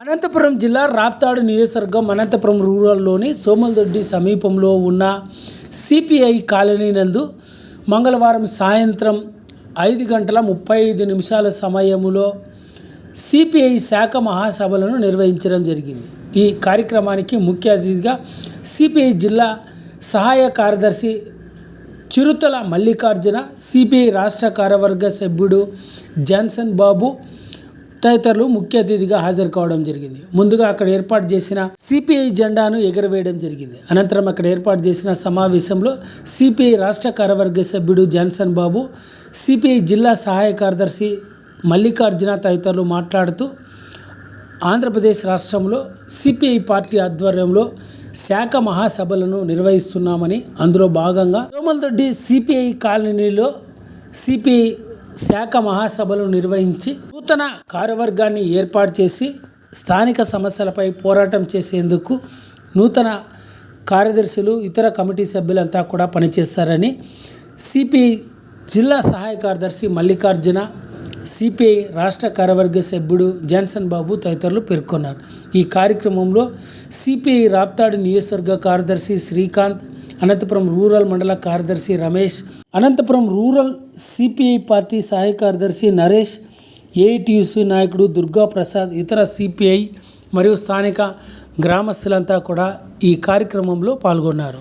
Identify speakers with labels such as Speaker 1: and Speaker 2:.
Speaker 1: అనంతపురం జిల్లా రాప్తాడు నియోజకవర్గం అనంతపురం రూరల్లోని సోమలదొడ్డి సమీపంలో ఉన్న సిపిఐ కాలనీ నందు మంగళవారం సాయంత్రం 5:35 సమయంలో సిపిఐ శాఖ మహాసభలను నిర్వహించడం జరిగింది. ఈ కార్యక్రమానికి ముఖ్య అతిథిగా సిపిఐ జిల్లా సహాయ కార్యదర్శి చిరుతల మల్లికార్జున, సిపిఐ రాష్ట్ర కార్యవర్గ సభ్యుడు జాన్సన్ బాబు తదితరులు ముఖ్య అతిథిగా హాజరు కావడం జరిగింది. ముందుగా అక్కడ ఏర్పాటు చేసిన సిపిఐ జెండాను ఎగురవేయడం జరిగింది. అనంతరం అక్కడ ఏర్పాటు చేసిన సమావేశంలో సిపిఐ రాష్ట్ర కార్యవర్గ సభ్యుడు జాన్సన్ బాబు, సిపిఐ జిల్లా సహాయ కార్యదర్శి మల్లికార్జున తదితరులు మాట్లాడుతూ ఆంధ్రప్రదేశ్ రాష్ట్రంలో సిపిఐ పార్టీ ఆధ్వర్యంలో శాఖ మహాసభలను నిర్వహిస్తున్నామని, అందులో భాగంగా సోమలదొడ్డి సిపిఐ కాలనీలో సిపిఐ శాఖ మహాసభలు నిర్వహించి నూతన కార్యవర్గాన్ని ఏర్పాటు చేసి స్థానిక సమస్యలపై పోరాటం చేసేందుకు నూతన కార్యదర్శులు, ఇతర కమిటీ సభ్యులంతా కూడా పనిచేస్తారని సిపిఐ జిల్లా సహాయ కార్యదర్శి మల్లికార్జున, సిపిఐ రాష్ట్ర కార్యవర్గ సభ్యుడు జాన్సన్ బాబు తదితరులు పేర్కొన్నారు. ఈ కార్యక్రమంలో సిపిఐ రాప్తాడు నియోజకవర్గ కార్యదర్శి శ్రీకాంత్, అనంతపురం రూరల్ మండల కార్యదర్శి Ramesh, Anantapuram rural CPI party సహాయ కార్యదర్శి నరేష్, ఏఐటియుసి నాయకుడు దుర్గా ప్రసాద్, ఇతర సిపిఐ మరియు స్థానిక గ్రామస్తులంతా కూడా ఈ కార్యక్రమంలో పాల్గొన్నారు.